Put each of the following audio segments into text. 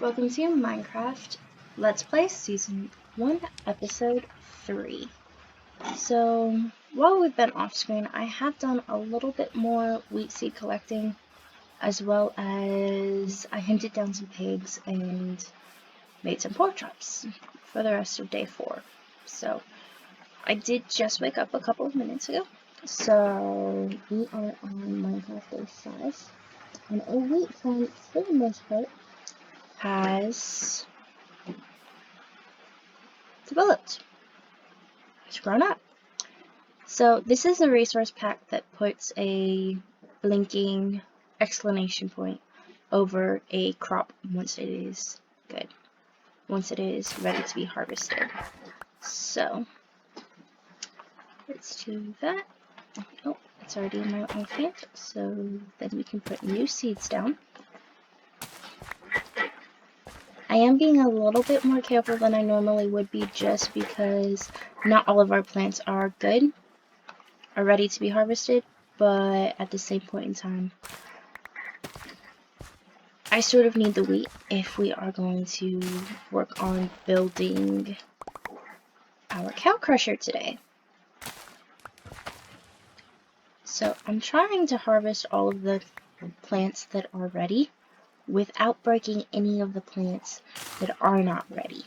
Welcome to Minecraft Let's Play Season 1, Episode 3. So, while we've been off screen, I have done a little bit more wheat seed collecting, as well as I hunted down some pigs and made some pork chops for the rest of day 4. So, I did just wake up a couple of minutes ago, so we are on Minecraft Day 5, and our wheat farm, for the most part, has developed. It's grown up. So this is a resource pack that puts a blinking exclamation point over a crop once it is good. Once it is ready to be harvested. So let's do that. Oh, it's already in my offhand. So then we can put new seeds down. I am being a little bit more careful than I normally would be, just because not all of our plants are good, are ready to be harvested, but at the same point in time, I sort of need the wheat if we are going to work on building our cow crusher today. So I'm trying to harvest all of the plants that are ready without breaking any of the plants that are not ready.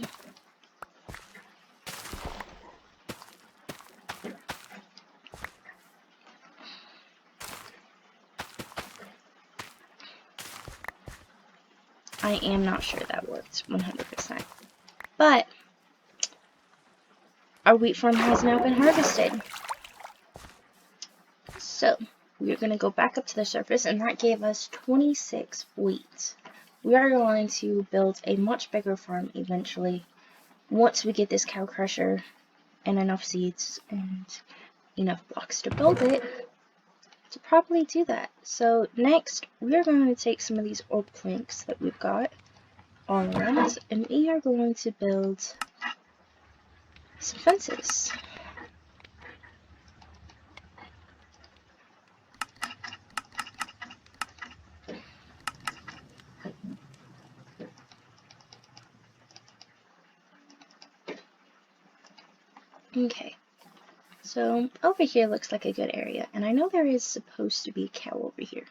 I am not sure that worked 100%. But our wheat farm has now been harvested. So we're going to go back up to the surface, and that gave us 26 wheat. We are going to build a much bigger farm eventually, once we get this cow crusher and enough seeds and enough blocks to build it to properly do that. So next, we are going to take some of these old planks that we've got all around, and we are going to build some fences. Okay, so over here looks like a good area, and I know there is supposed to be a cow over here,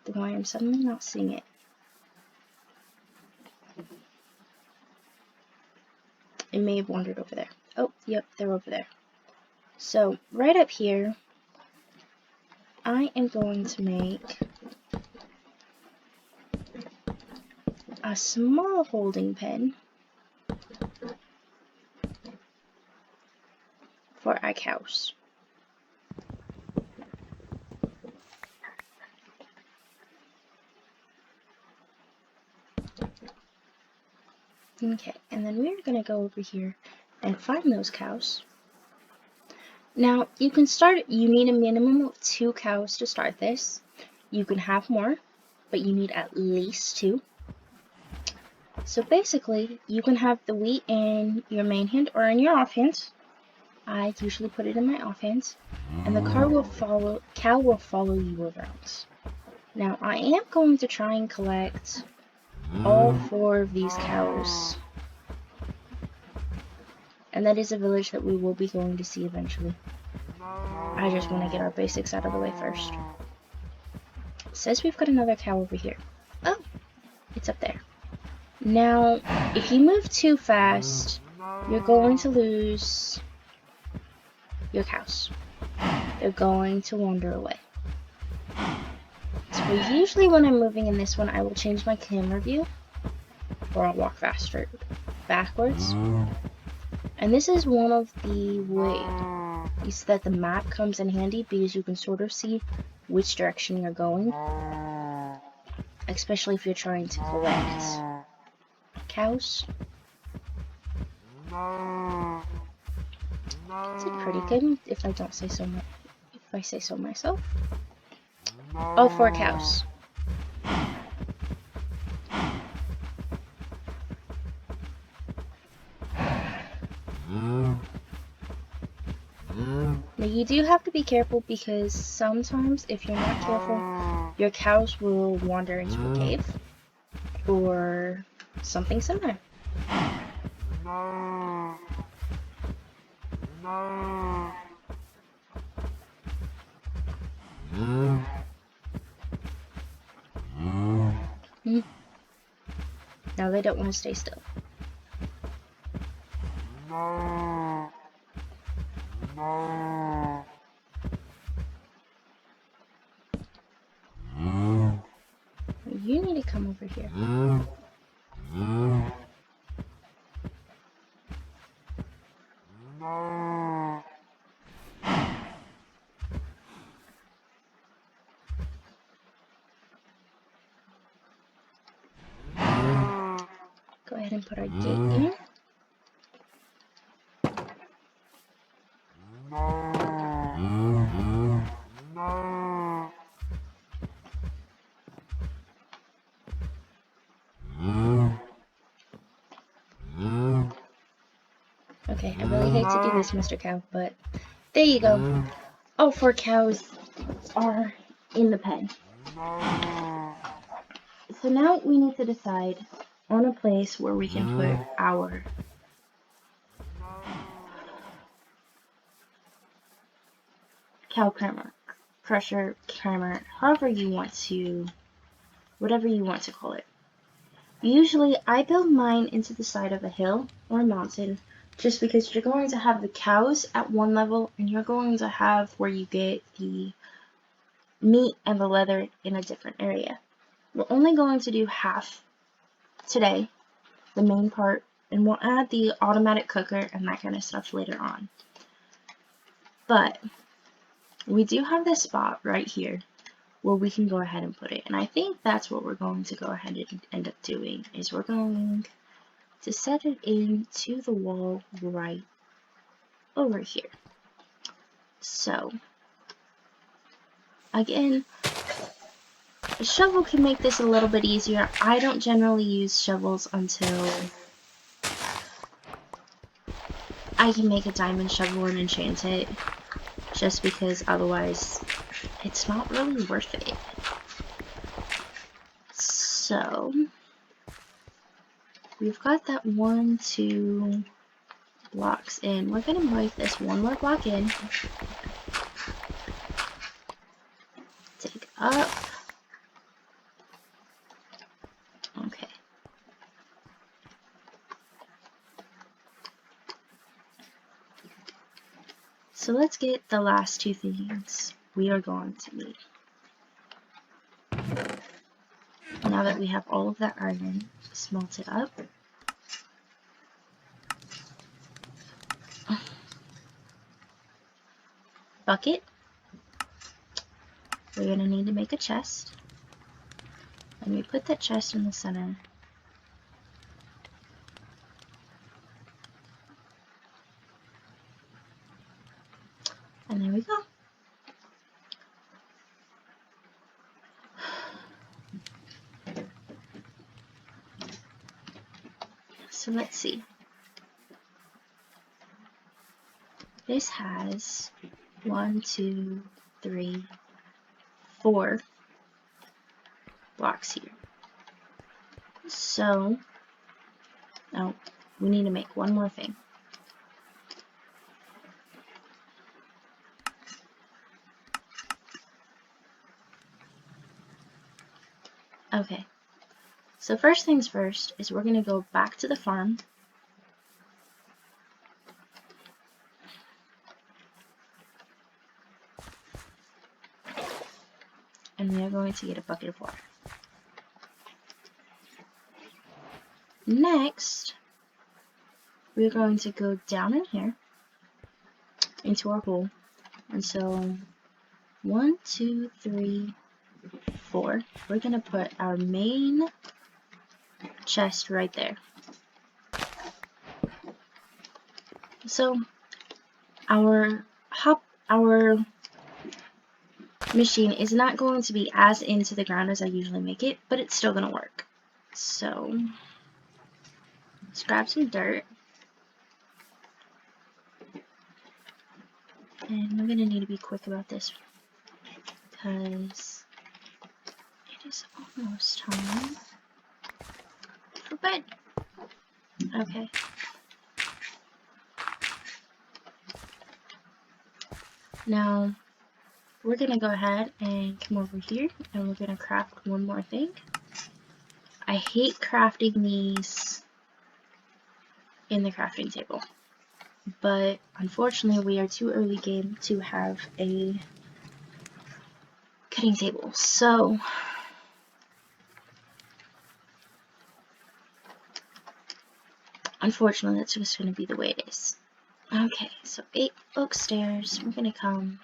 though I am suddenly not seeing it. It may have wandered over there. Oh, yep, they're over there. So, right up here, I am going to make a small holding pen for our cows. Okay, and then we're going to go over here and find those cows. Now, you need a minimum of 2 cows to start this. You can have more, but you need at least 2. So basically, you can have the wheat in your main hand or in your offhand. I usually put it in my offhand, and the cow will follow you around. Now, I am going to try and collect all 4 of these cows, and that is a village that we will be going to see eventually. I just want to get our basics out of the way first. It says we've got another cow over here. Oh, it's up there. Now, if you move too fast, you're going to lose your cows. They're going to wander away. So usually when I'm moving in this one, I will change my camera view, or I'll walk faster backwards. And this is one of the ways that the map comes in handy, because you can sort of see which direction you're going, especially if you're trying to collect cows. It's pretty good, if I don't say so much. If I say so myself. All 4 cows. Now you do have to be careful, because sometimes if you're not careful, your cows will wander into a cave, or something similar. Hmm. Now they don't want to stay still. You need to come over here. Go ahead and put our gate in. Okay, I really hate to do this, Mr. Cow, but there you go. All 4 cows are in the pen. So now we need to decide on a place where we can put our cow crusher, however you want to, whatever you want to call it. Usually I build mine into the side of a hill or a mountain just because you're going to have the cows at one level and you're going to have where you get the meat and the leather in a different area. We're only going to do half today, the main part, and we'll add the automatic cooker and that kind of stuff later on. But we do have this spot right here where we can go ahead and put it, and I think that's what we're going to go ahead and end up doing, is we're going to set it into the wall right over here. So again, a shovel can make this a little bit easier. I don't generally use shovels until I can make a diamond shovel and enchant it, just because otherwise it's not really worth it. So we've got that 1, 2 blocks in. We're gonna make this 1 more block in. Take up. Okay. So let's get the last 2 things we are going to need. Now that we have all of that iron, smelt it up. Bucket. We're going to need to make a chest. And we put that chest in the center. And there we go. So let's see. This has 1, 2, 3, 4 blocks here. So, oh, we need to make 1 more thing. Okay, so first things first is we're going to go back to the farm. And we are going to get a bucket of water. Next, we're going to go down in here into our hole. And so 1, 2, 3, 4. We're going to put our main chest right there. So our machine is not going to be as into the ground as I usually make it, but it's still going to work. So let's grab some dirt. And we're going to need to be quick about this because it is almost time for bed. Okay. Now, we're gonna go ahead and come over here and we're gonna craft one more thing. I hate crafting these in the crafting table, but unfortunately we are too early game to have a cutting table, so unfortunately that's just going to be the way it is. Okay, so 8 oak stairs. We're going to come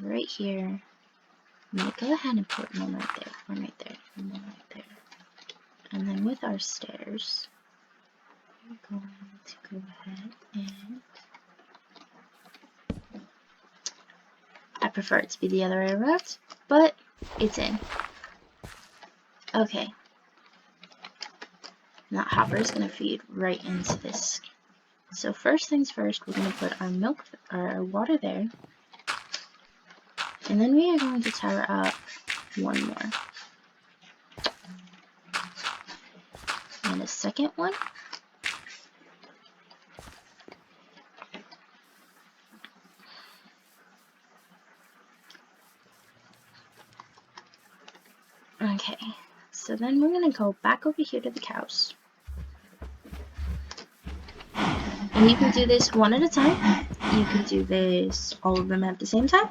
right here. I'm going to go ahead and put one right there, one right there, and one right there. And then with our stairs, we're going to go ahead and I prefer it to be the other way around, but it's in. Okay. That hopper is going to feed right into this. So first things first, we're going to put our water there. And then we are going to tower up one more. And a second one. Okay, so then we're going to go back over here to the cows. And you can do this one at a time. You can do this all of them at the same time.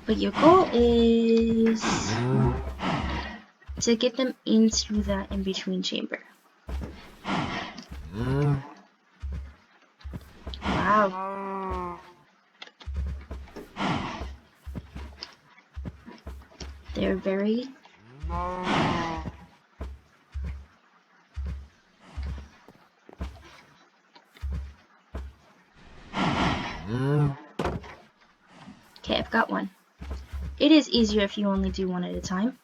But your goal is to get them into that in-between chamber. Wow. They're very... Okay, I've got one. It is easier if you only do one at a time.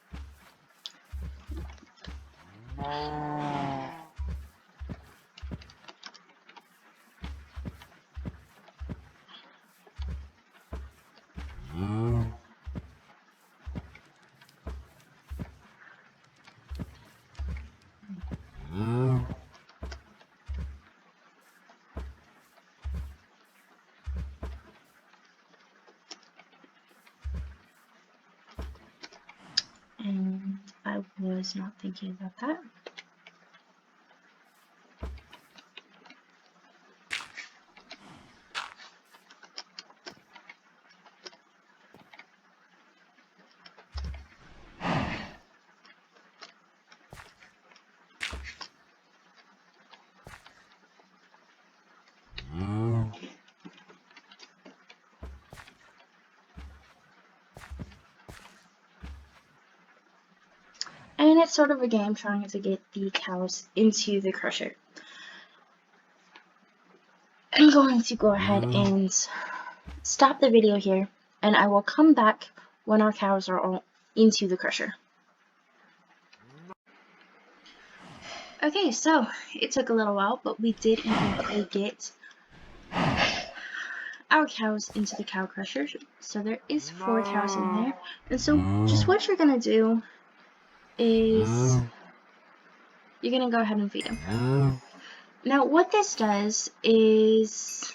And I was not thinking about that. And it's sort of a game trying to get the cows into the crusher. I'm going to go ahead and stop the video here, and I will come back when our cows are all into the crusher. Okay, so it took a little while, but we did eventually get our cows into the cow crusher. So there is 4 cows in there. And so just what you're gonna do is you're gonna go ahead and feed them. Now what this does is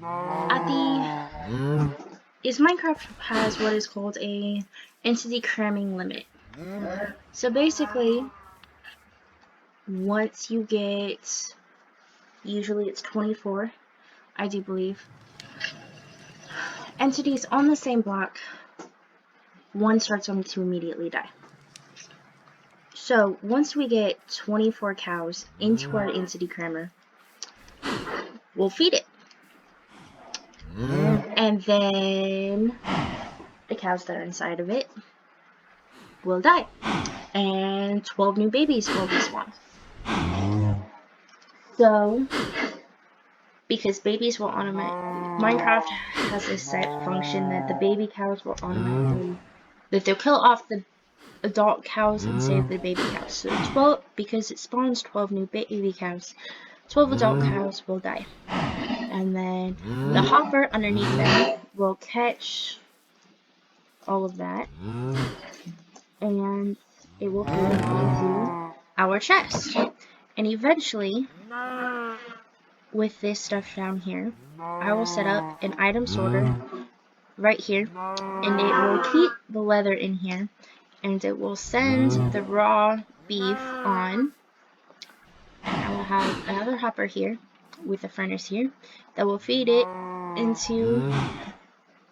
Minecraft has what is called a entity cramming limit. So basically, once you get, usually it's 24, I do believe, entities on the same block, one starts on to immediately die. So once we get 24 cows into our entity crammer, we'll feed it. And then the cows that are inside of it will die. And 12 new babies will be spawned. So, because babies will Minecraft has a set function that the baby cows will automatically, that they'll kill off the adult cows and save the baby cows. So 12, because it spawns 12 new baby cows, 12 adult cows will die. And then the hopper underneath them will catch all of that. And it will feed it into our chest. And eventually, with this stuff down here, I will set up an item sorter right here, and it will keep the leather in here, and it will send the raw beef on. I will have another hopper here with a furnace here that will feed it into,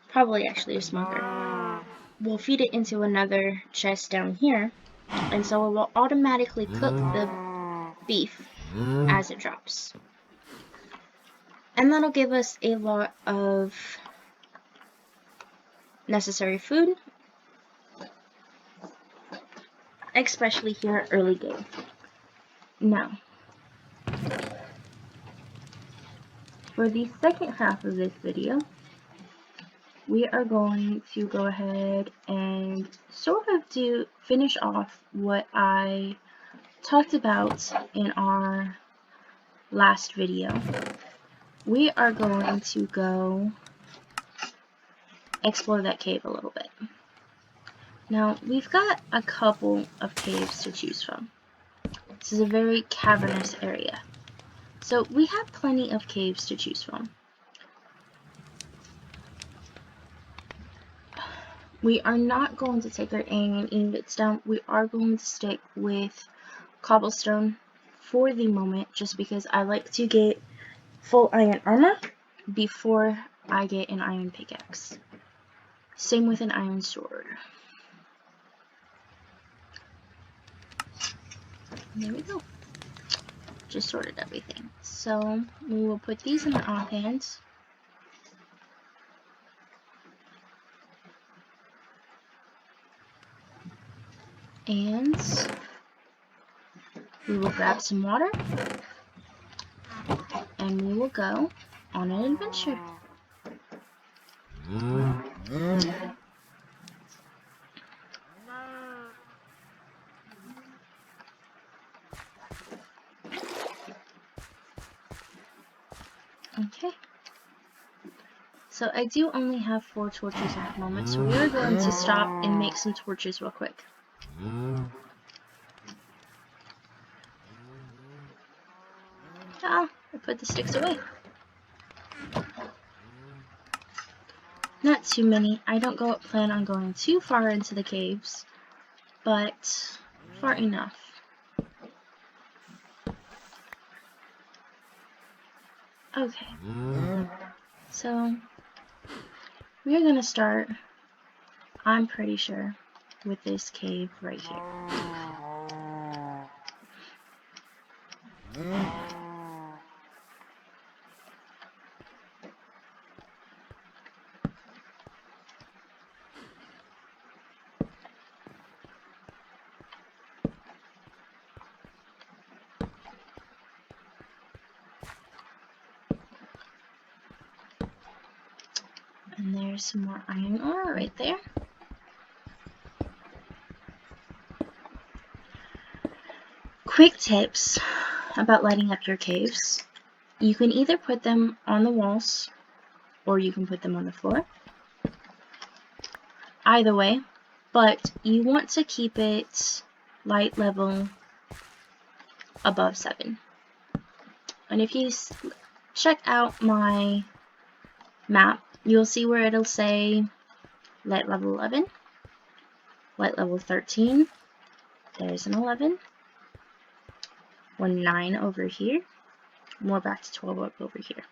probably actually a smoker. We'll feed it into another chest down here, and so it will automatically cook the beef as it drops. And that'll give us a lot of necessary food, especially here early game. Now, for the second half of this video, we are going to go ahead and sort of finish off what I talked about in our last video. We are going to go explore that cave a little bit. Now, we've got a couple of caves to choose from. This is a very cavernous area, so we have plenty of caves to choose from. We are not going to take our iron ingots down. We are going to stick with cobblestone for the moment, just because I like to get full iron armor before I get an iron pickaxe. Same with an iron sword. There we go. Just sorted everything. So we will put these in the offhand. And we will grab some water. And we will go on an adventure. Okay. So I do only have 4 torches at the moment, so we are going to stop and make some torches real quick. Ah, I put the sticks away. Not too many. I don't plan on going too far into the caves, but far enough. Okay. So we are going to start, I'm pretty sure, with this cave right here. And there's some more iron ore right there. Quick tips about lighting up your caves. You can either put them on the walls or you can put them on the floor. Either way, but you want to keep it light level above 7. And if you check out my map, you'll see where it'll say light level 11, light level 13, there's an 11, 9 over here, more back to 12 up over here.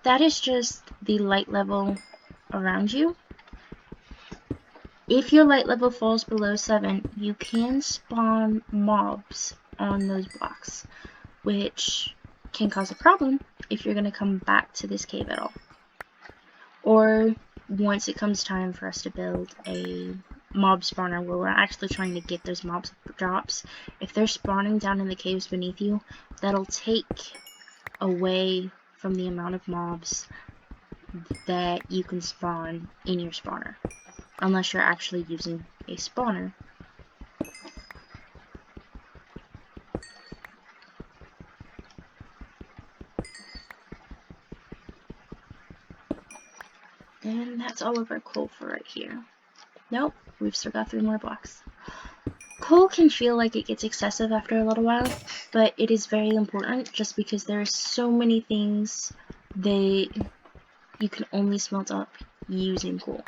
That is just the light level around you. If your light level falls below 7, you can spawn mobs on those blocks, which can cause a problem if you're going to come back to this cave at all. Or once it comes time for us to build a mob spawner where we're actually trying to get those mob drops, if they're spawning down in the caves beneath you, that'll take away from the amount of mobs that you can spawn in your spawner, unless you're actually using a spawner. And that's all of our coal for right here. Nope, we've still got 3 more blocks. Coal can feel like it gets excessive after a little while, but it is very important just because there are so many things that you can only smelt up using coal.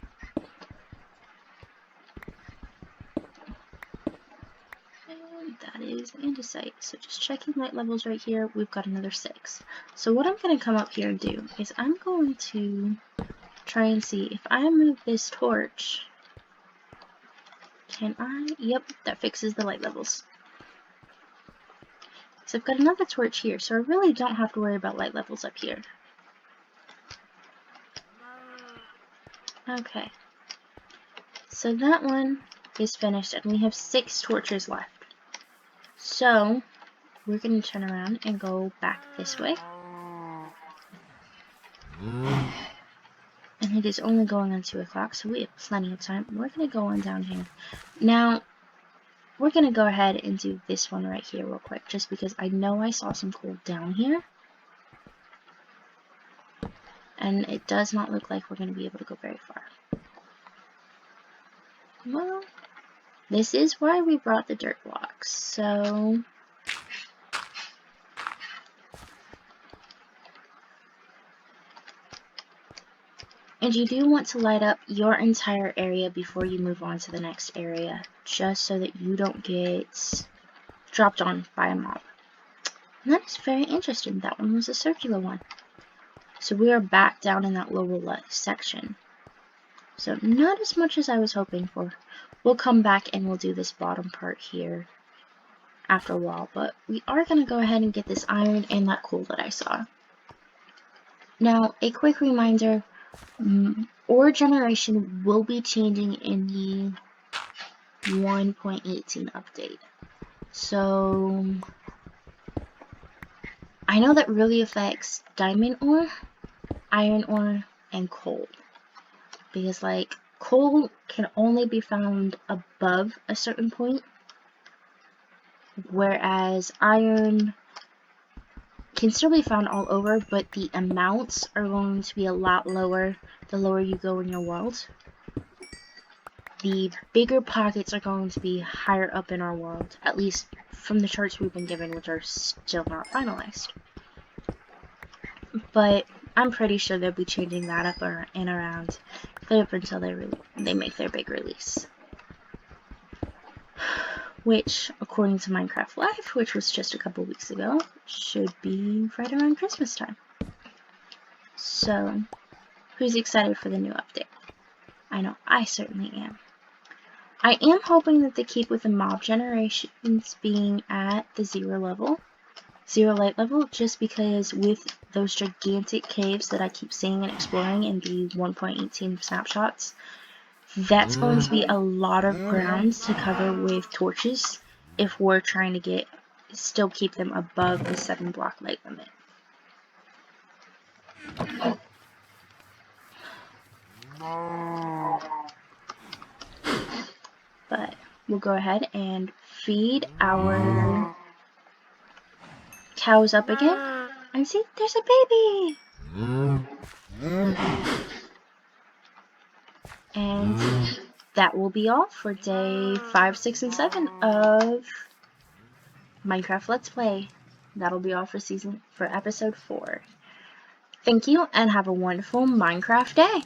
And that is andesite. So just checking light levels right here, we've got another 6. So what I'm going to come up here and do is I'm going to try and see if I move this torch. Can I? Yep, that fixes the light levels. So I've got another torch here, so I really don't have to worry about light levels up here. Okay. So that one is finished, and we have 6 torches left. So we're going to turn around and go back this way. And it is only going on 2 o'clock, so we have plenty of time. We're going to go on down here. Now, we're going to go ahead and do this one right here real quick, just because I know I saw some coal down here. And it does not look like we're going to be able to go very far. Well, this is why we brought the dirt blocks, so... And you do want to light up your entire area before you move on to the next area, just so that you don't get dropped on by a mob. And that is very interesting. That one was a circular one. So we are back down in that lower left section. So not as much as I was hoping for. We'll come back and we'll do this bottom part here after a while. But we are going to go ahead and get this iron and that coal that I saw. Now, a quick reminder. Ore generation will be changing in the 1.18 update. So I know that really affects diamond ore, iron ore, and coal. Because like coal can only be found above a certain point, whereas iron can still be found all over, but the amounts are going to be a lot lower the lower you go in your world. The bigger pockets are going to be higher up in our world, at least from the charts we've been given, which are still not finalized. But I'm pretty sure they'll be changing that up and around up until they make their big release. Which, according to Minecraft Live, which was just a couple weeks ago, should be right around Christmas time. So, who's excited for the new update? I know I certainly am. I am hoping that they keep with the mob generations being at the 0 light level, just because with those gigantic caves that I keep seeing and exploring in the 1.18 snapshots, that's going to be a lot of ground to cover with torches if we're trying to still keep them above the 7 block light limit. But we'll go ahead and feed our cows up again. And see, there's a baby! And that will be all for day 5, 6, and 7 of Minecraft Let's Play. That'll be all for episode 4. Thank you, and have a wonderful Minecraft day!